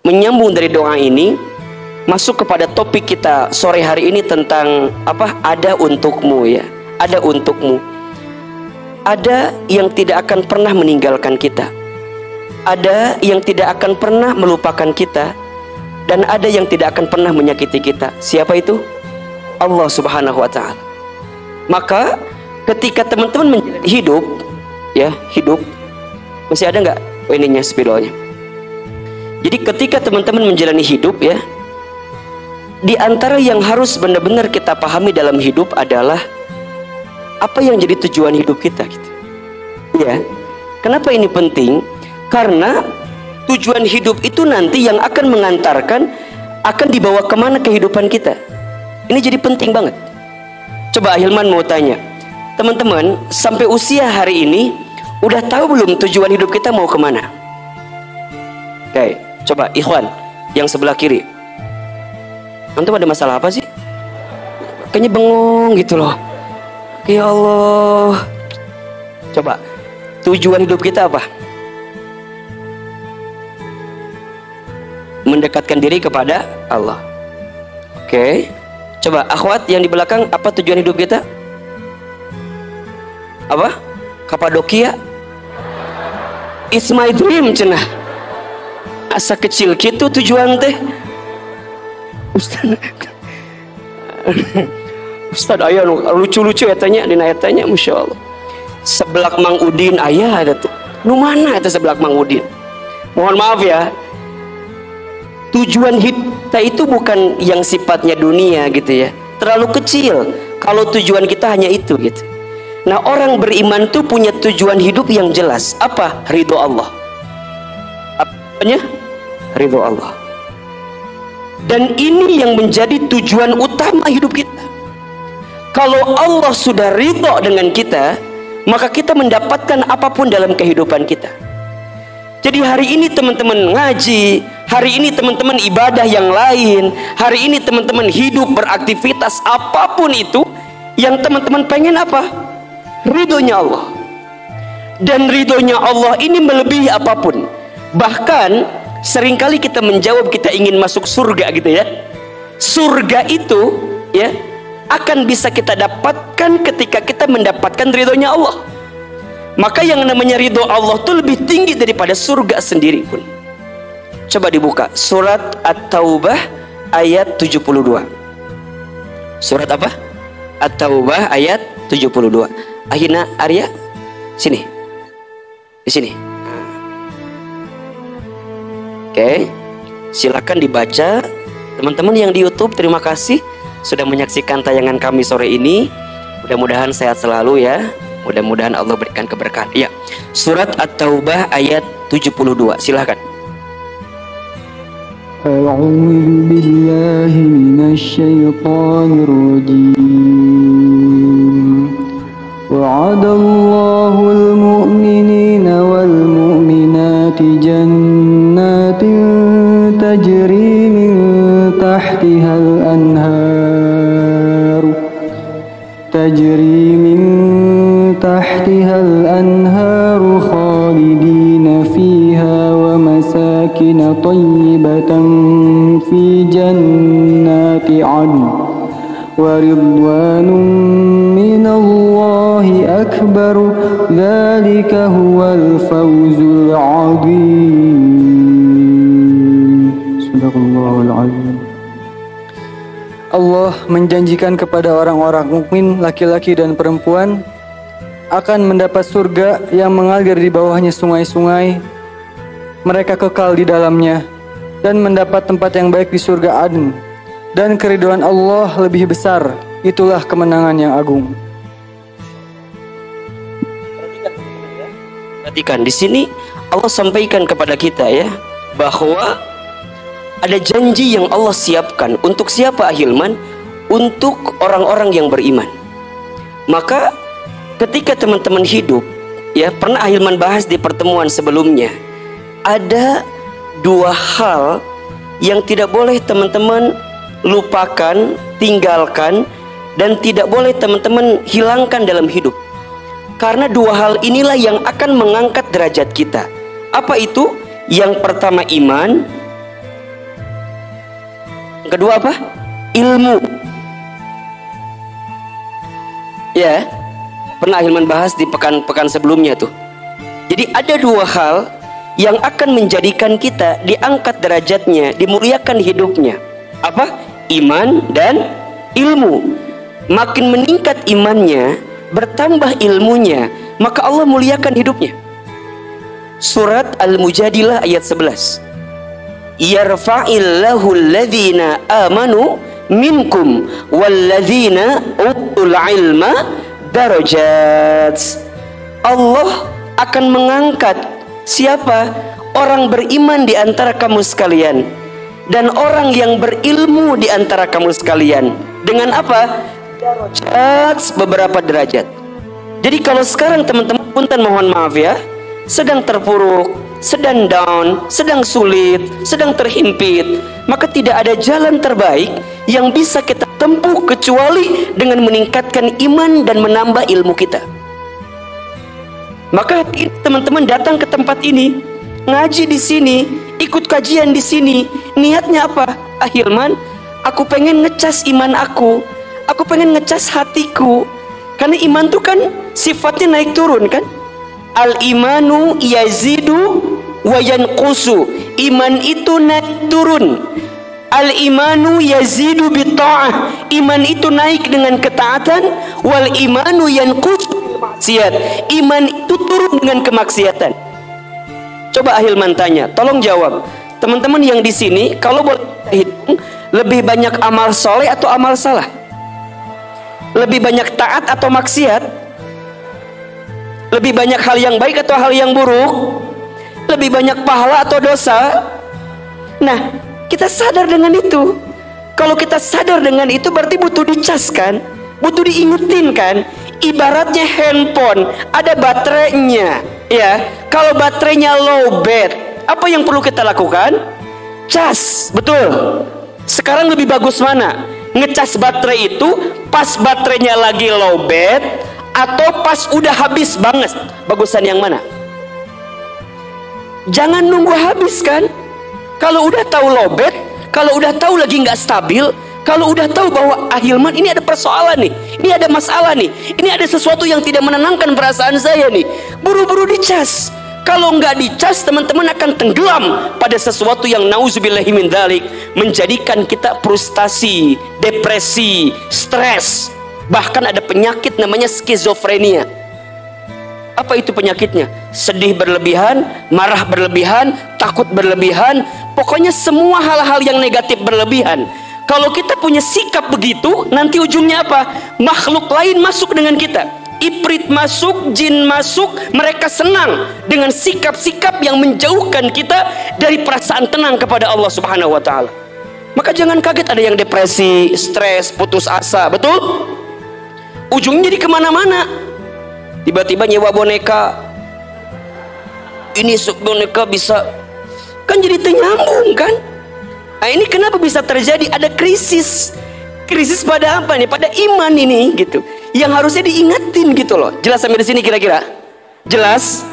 menyambung dari doa ini, masuk kepada topik kita sore hari ini tentang apa? Ada untukmu ya. Ada untukmu. Ada yang tidak akan pernah meninggalkan kita. Ada yang tidak akan pernah melupakan kita. Dan ada yang tidak akan pernah menyakiti kita. Siapa itu? Allah Subhanahu wa ta'ala. Maka ketika teman-teman menjalani hidup, ya, hidup, masih ada nggak ininya, spidolnya? Jadi ketika teman-teman menjalani hidup, ya, di antara yang harus benar-benar kita pahami dalam hidup adalah apa yang jadi tujuan hidup kita, gitu. Ya, kenapa ini penting? Karena tujuan hidup itu nanti yang akan mengantarkan, akan dibawa kemana kehidupan kita. Ini jadi penting banget. Coba Hilman mau tanya, teman-teman sampai usia hari ini udah tahu belum tujuan hidup kita mau kemana? Oke, coba Ikhwan yang sebelah kiri, antum ada masalah apa sih? Kayaknya bengong gitu loh. Ya Allah. Coba tujuan hidup kita apa? Mendekatkan diri kepada Allah. Oke. Coba akhwat yang di belakang, apa tujuan hidup kita? Apa? Kapadokia? It's my dream cenah. Asa kecil gitu tujuan teh. Ustaz aya lucu-lucu etanya dina etanya, Masya Allah. Seblak Mang Udin aya ada tuh. Nu mana eta seblak Mang Udin? Mohon maaf ya. Tujuan kita itu bukan yang sifatnya dunia gitu ya, terlalu kecil kalau tujuan kita hanya itu gitu. Nah, orang beriman tuh punya tujuan hidup yang jelas. Apa? Ridho Allah. Apanya? Ridho Allah. Dan ini yang menjadi tujuan utama hidup kita. Kalau Allah sudah ridho dengan kita, maka kita mendapatkan apapun dalam kehidupan kita. Jadi hari ini teman-teman ngaji, hari ini teman-teman ibadah yang lain, hari ini teman-teman hidup beraktivitas apapun itu, yang teman-teman pengen apa? Ridhonya Allah. Dan ridhonya Allah ini melebihi apapun. Bahkan seringkali kita menjawab kita ingin masuk surga gitu ya. Surga itu ya akan bisa kita dapatkan ketika kita mendapatkan ridhonya Allah. Maka yang namanya ridho Allah itu lebih tinggi daripada surga sendiri pun. Coba dibuka surat At-Taubah ayat 72. Surat apa? At-Taubah ayat 72. Ahina Arya, sini. Di sini. Oke. Silakan dibaca. Teman-teman yang di YouTube, terima kasih sudah menyaksikan tayangan kami sore ini. Mudah-mudahan sehat selalu ya. Mudah-mudahan Allah berikan keberkahan. Ya, surat At-Taubah ayat 72. Silakan. A'udzu billahi minasyaitonir rajim. Wa'adallahu al-mu'minina wal mu'minati jannatin tajri min tahtiha al-anhar. Tajri min تحتها الأنهار خالدين فيها ومساكن طيبة في جنات عدن ورضوان من الله أكبر ذلك هو الفوز العظيم صدق الله العظيم. Allah menjanjikan kepada orang-orang mukmin laki-laki dan perempuan akan mendapat surga yang mengalir di bawahnya sungai-sungai. Mereka kekal di dalamnya dan mendapat tempat yang baik di surga Aden. Dan keridhaan Allah lebih besar. Itulah kemenangan yang agung. Perhatikan di sini Allah sampaikan kepada kita ya bahwa ada janji yang Allah siapkan untuk siapa Ahilman? Untuk orang-orang yang beriman. Maka ketika teman-teman hidup, ya pernah Ahilman bahas di pertemuan sebelumnya, ada dua hal yang tidak boleh teman-teman lupakan, tinggalkan, dan tidak boleh teman-teman hilangkan dalam hidup. Karena dua hal inilah yang akan mengangkat derajat kita. Apa itu? Yang pertama iman, Yang kedua apa? Ilmu. Ya, pernah Hilman bahas di pekan-pekan sebelumnya tuh. Jadi ada dua hal yang akan menjadikan kita diangkat derajatnya, dimuliakan hidupnya. Apa? Iman dan ilmu. Makin meningkat imannya, bertambah ilmunya, maka Allah muliakan hidupnya. Surat Al-Mujadilah ayat 11. Yarfa'illahu alladhina amanu minkum walladzina utul ilma darajat. Allah akan mengangkat siapa? Orang beriman di antara kamu sekalian dan orang yang berilmu di antara kamu sekalian. Dengan apa? Darajat, beberapa derajat. Jadi kalau sekarang teman-teman punten mohon maaf ya, sedang terpuruk, sedang down, sedang sulit, sedang terhimpit, maka tidak ada jalan terbaik yang bisa kita tempuh kecuali dengan meningkatkan iman dan menambah ilmu kita. Maka teman-teman datang ke tempat ini, ngaji di sini, ikut kajian di sini, niatnya apa? Hilman, aku pengen ngecas iman aku pengen ngecas hatiku, karena iman itu kan sifatnya naik turun kan. Al-imanu yazidu wa yanqusu. Iman itu naik turun. Al-imanu yazidu bitta'ah. Iman itu naik dengan ketaatan. Wal imanu yanqusu bil maksiat. Iman itu turun dengan kemaksiatan. Coba Hilman tanya, tolong jawab. Teman-teman yang di sini, kalau boleh hitung, lebih banyak amal soleh atau amal salah? Lebih banyak taat atau maksiat? Lebih banyak hal yang baik atau hal yang buruk? Lebih banyak pahala atau dosa? Nah, kita sadar dengan itu. Kalau kita sadar dengan itu berarti butuh dicas kan? Butuh diingetin kan? Ibaratnya handphone, ada baterainya. Ya, kalau baterainya low bat, apa yang perlu kita lakukan? Cas, betul. Sekarang lebih bagus mana? Ngecas baterai itu pas baterainya lagi low bat atau pas udah habis banget? Bagusan yang mana? Jangan nunggu habis kan? Kalau udah tahu low bat, kalau udah tahu lagi nggak stabil, kalau udah tahu bahwa Hilman ini ada persoalan nih, ini ada masalah nih, ini ada sesuatu yang tidak menenangkan perasaan saya nih, buru-buru dicas. Kalau nggak dicas, teman-teman akan tenggelam pada sesuatu yang nauzubillahi min dzalik, menjadikan kita frustasi, depresi, stres, bahkan ada penyakit namanya skizofrenia. Apa itu penyakitnya? Sedih berlebihan, marah berlebihan, takut berlebihan, pokoknya semua hal-hal yang negatif berlebihan. Kalau kita punya sikap begitu, nanti ujungnya apa? Makhluk lain masuk dengan kita. Ifrit masuk, jin masuk, mereka senang dengan sikap-sikap yang menjauhkan kita dari perasaan tenang kepada Allah Subhanahu wa taala. Maka jangan kaget ada yang depresi, stres, putus asa, betul? Ujungnya jadi kemana-mana. Tiba-tiba nyewa boneka. Ini boneka bisa, kan jadi ternyambung kan? Nah ini kenapa bisa terjadi? Ada krisis. Krisis pada apa nih? Pada iman ini gitu. Yang harusnya diingatin gitu loh. Jelas sampai di sini kira-kira? Jelas?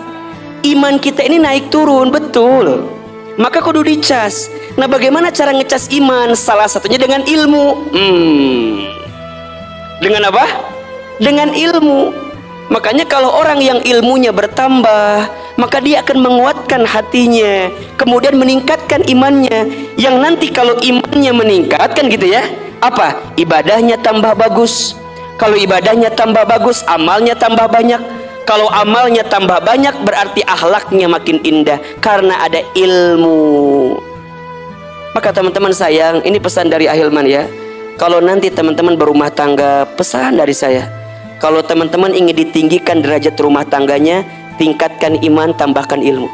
Iman kita ini naik turun, betul. Maka kudu dicas. Nah, bagaimana cara ngecas iman? Salah satunya dengan ilmu. Dengan apa? Dengan ilmu. Makanya kalau orang yang ilmunya bertambah, maka dia akan menguatkan hatinya, kemudian meningkatkan imannya. Yang nanti kalau imannya meningkat kan gitu ya, apa? Ibadahnya tambah bagus. Kalau ibadahnya tambah bagus, amalnya tambah banyak. Kalau amalnya tambah banyak, berarti akhlaknya makin indah karena ada ilmu. Maka teman-teman sayang, ini pesan dari Hilman ya. Kalau nanti teman-teman berumah tangga, pesan dari saya. Kalau teman-teman ingin ditinggikan derajat rumah tangganya, tingkatkan iman, tambahkan ilmu.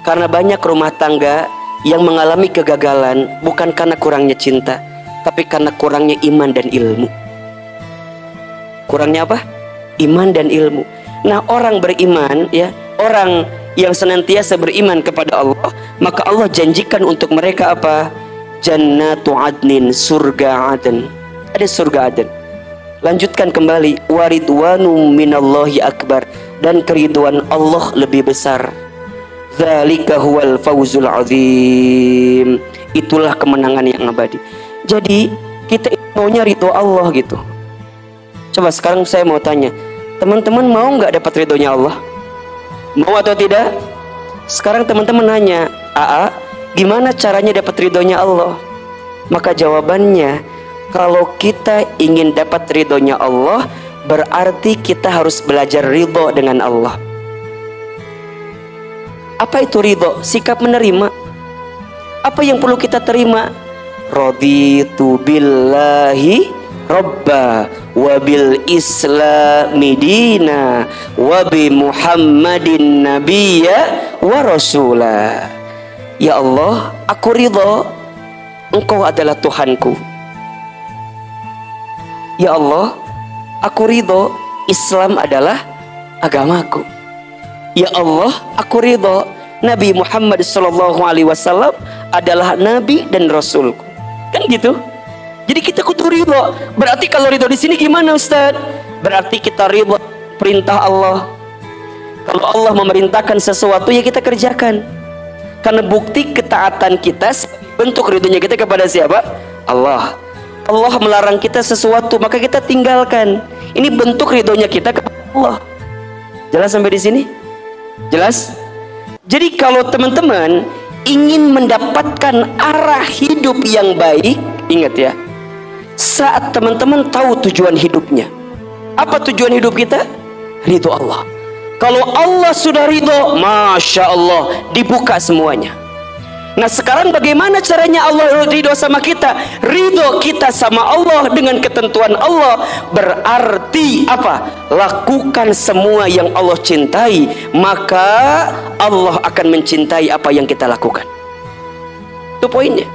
Karena banyak rumah tangga yang mengalami kegagalan bukan karena kurangnya cinta, tapi karena kurangnya iman dan ilmu. Kurangnya apa? Iman dan ilmu. Nah, orang beriman ya, orang yang senantiasa beriman kepada Allah, maka Allah janjikan untuk mereka apa? Jannatu adnin, surga Aden. Ada surga Aden. Lanjutkan kembali, waridwanu minallahi akbar, dan keriduan Allah lebih besar. Dzalika huwal fawzul azim. Itulah kemenangan yang abadi. Jadi kita maunya ridho Allah gitu. Coba sekarang saya mau tanya, teman-teman mau nggak dapat ridhonya Allah? Mau atau tidak? Sekarang teman-teman nanya, "Aa, gimana caranya dapat ridhonya Allah?" Maka jawabannya, kalau kita ingin dapat ridhonya Allah, berarti kita harus belajar ridho dengan Allah. Apa itu ridho? Sikap menerima. Apa yang perlu kita terima? Raditu billahi robba wa bil islami dina wa bi muhammadin nabiyya wa rasulah. Ya Allah, aku ridho Engkau adalah Tuhanku. Ya Allah, aku ridho Islam adalah agamaku. Ya Allah, aku ridho Nabi Muhammad SAW adalah Nabi dan Rasulku. Kan gitu. Jadi kita kudu ridho. Berarti kalau ridho di sini gimana, Ustaz? Berarti kita ridho perintah Allah. Kalau Allah memerintahkan sesuatu, ya kita kerjakan. Karena bukti ketaatan kita bentuk ridhonya kita kepada siapa? Allah. Allah melarang kita sesuatu, maka kita tinggalkan. Ini bentuk ridhonya kita kepada Allah. Jelas sampai di sini? Jelas? Jadi kalau teman-teman ingin mendapatkan arah hidup yang baik, ingat ya, saat teman-teman tahu tujuan hidupnya. Apa tujuan hidup kita? Ridho Allah. Kalau Allah sudah ridho, Masya Allah, dibuka semuanya. Nah sekarang bagaimana caranya Allah ridho sama kita? Ridho kita sama Allah dengan ketentuan Allah berarti apa? Lakukan semua yang Allah cintai, maka Allah akan mencintai apa yang kita lakukan. Itu poinnya.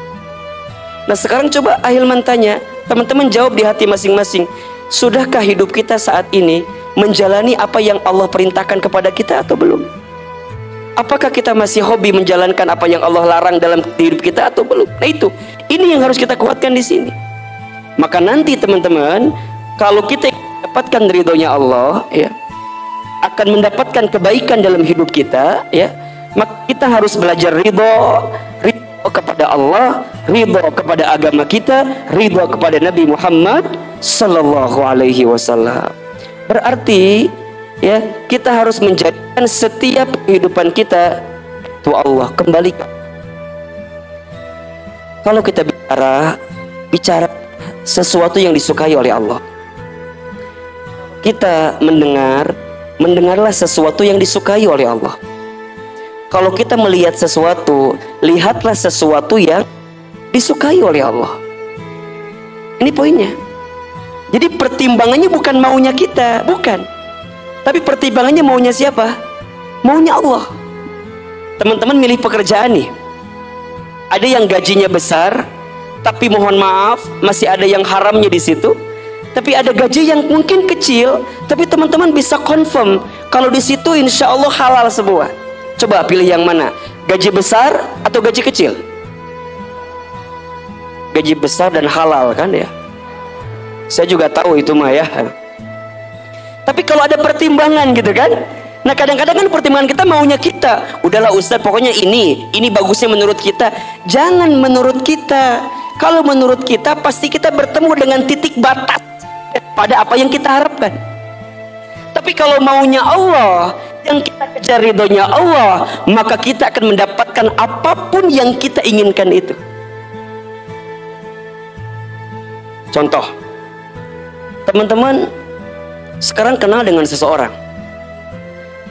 Nah sekarang coba Ahilman tanya, teman-teman jawab di hati masing-masing. Sudahkah hidup kita saat ini menjalani apa yang Allah perintahkan kepada kita atau belum? Apakah kita masih hobi menjalankan apa yang Allah larang dalam hidup kita atau belum? Nah itu, ini yang harus kita kuatkan di sini. Maka nanti teman-teman, kalau kita dapatkan ridhonya Allah, ya, akan mendapatkan kebaikan dalam hidup kita, ya, maka kita harus belajar ridho kepada Allah, ridho kepada agama kita, ridho kepada Nabi Muhammad Sallallahu Alaihi Wasallam. Berarti ya kita harus menjadikan setiap kehidupan kita itu Allah kembali. Kalau kita bicara sesuatu yang disukai oleh Allah, kita mendengarlah sesuatu yang disukai oleh Allah. Kalau kita melihat sesuatu, lihatlah sesuatu yang disukai oleh Allah. Ini poinnya. Jadi pertimbangannya bukan maunya kita, bukan. Tapi pertimbangannya maunya siapa? Maunya Allah. Teman-teman milih pekerjaan nih. Ada yang gajinya besar, tapi mohon maaf masih ada yang haramnya di situ. Tapi ada gaji yang mungkin kecil, tapi teman-teman bisa confirm kalau di situ insya Allah halal semua. Coba pilih yang mana? Gaji besar atau gaji kecil? Gaji besar dan halal kan ya? Saya juga tahu itu mah ya. Tapi kalau ada pertimbangan gitu kan, nah kadang-kadang kan pertimbangan kita maunya kita, udahlah Ustaz pokoknya ini bagusnya menurut kita. Jangan menurut kita. Kalau menurut kita pasti kita bertemu dengan titik batas pada apa yang kita harapkan. Tapi kalau maunya Allah, yang kita kejar ridhonya Allah, maka kita akan mendapatkan apapun yang kita inginkan itu. Contoh, teman-teman sekarang kenal dengan seseorang,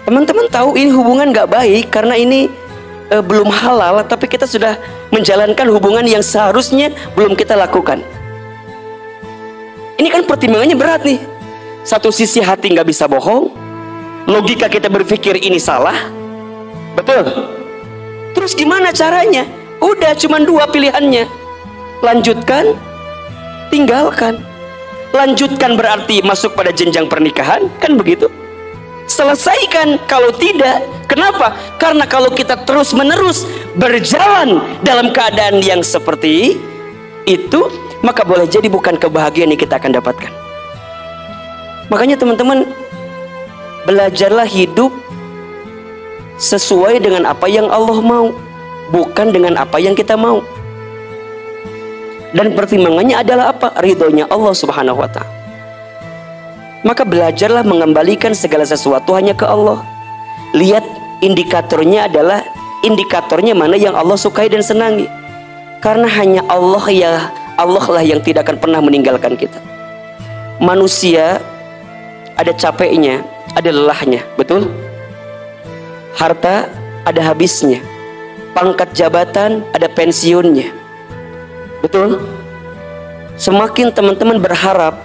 teman-teman tahu ini hubungan gak baik karena ini belum halal, tapi kita sudah menjalankan hubungan yang seharusnya belum kita lakukan. Ini kan pertimbangannya berat nih. Satu sisi hati gak bisa bohong, logika kita berpikir ini salah, betul. Terus gimana caranya? Udah cuma dua pilihannya, lanjutkan, tinggalkan. Lanjutkan berarti masuk pada jenjang pernikahan, kan begitu? Selesaikan kalau tidak. Kenapa? Karena kalau kita terus menerus berjalan dalam keadaan yang seperti itu, maka boleh jadi bukan kebahagiaan yang kita akan dapatkan. Makanya teman-teman, belajarlah hidup sesuai dengan apa yang Allah mau, bukan dengan apa yang kita mau. Dan pertimbangannya adalah apa? Ridhonya Allah Subhanahu wa ta'ala. Maka belajarlah mengembalikan segala sesuatu hanya ke Allah. Lihat indikatornya adalah indikatornya mana yang Allah sukai dan senangi. Karena hanya Allah lah yang tidak akan pernah meninggalkan kita. Manusia ada capeknya, ada lelahnya, betul? Harta ada habisnya. Pangkat jabatan ada pensiunnya, betul? Semakin teman-teman berharap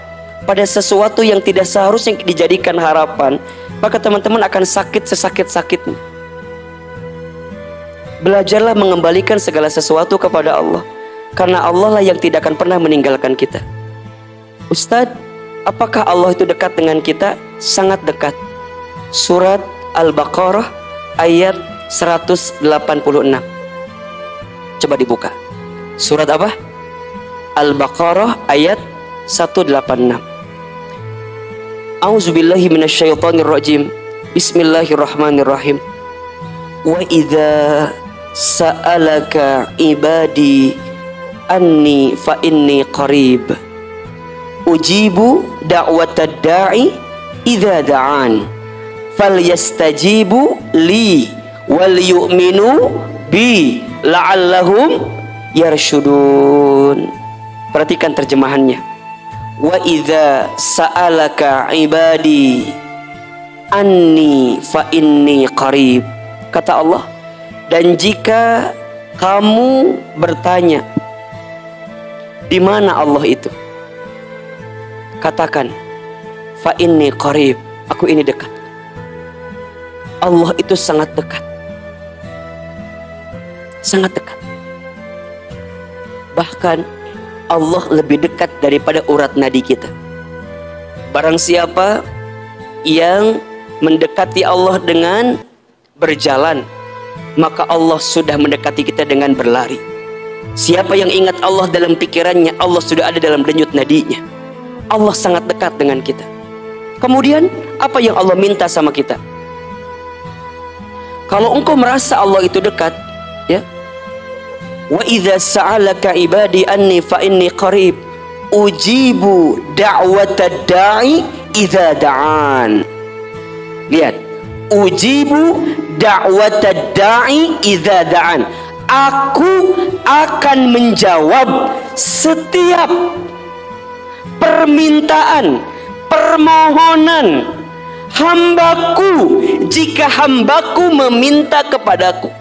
pada sesuatu yang tidak seharusnya dijadikan harapan, maka teman-teman akan sakit sesakit-sakitnya. Belajarlah mengembalikan segala sesuatu kepada Allah, karena Allah lah yang tidak akan pernah meninggalkan kita. Ustadz, apakah Allah itu dekat dengan kita? Sangat dekat. Surat Al-Baqarah ayat 186. Coba dibuka. Surat apa? Al-Baqarah ayat 186. A'udzubillahi minasyaitonirrajim. Bismillahirrahmanirrahim. Wa idza sa'alaka ibadi anni fa inni qarib ujibu da'watad da'i idza da'an falyastajibu li wal yu'minu bi la'allahum yarshudun. Perhatikan terjemahannya. Wa idza sa'alaka ibadi anni fa inni qarib. Kata Allah, dan jika kamu bertanya di mana Allah itu, katakan fa inni qarib, aku ini dekat. Allah itu sangat dekat. Sangat dekat. Bahkan Allah lebih dekat daripada urat nadi kita. Barang siapa yang mendekati Allah dengan berjalan, maka Allah sudah mendekati kita dengan berlari. Siapa yang ingat Allah dalam pikirannya, Allah sudah ada dalam denyut nadinya. Allah sangat dekat dengan kita. Kemudian apa yang Allah minta sama kita? Kalau engkau merasa Allah itu dekat, ya, wa idza sa'alaka ibadi anni fa inni qarib ujibu da'watad da'i idza da'an. Lihat, ujibu da'watad da'i idza da'an. Aku akan menjawab setiap permintaan, permohonan hambaku jika hambaku meminta kepadaku.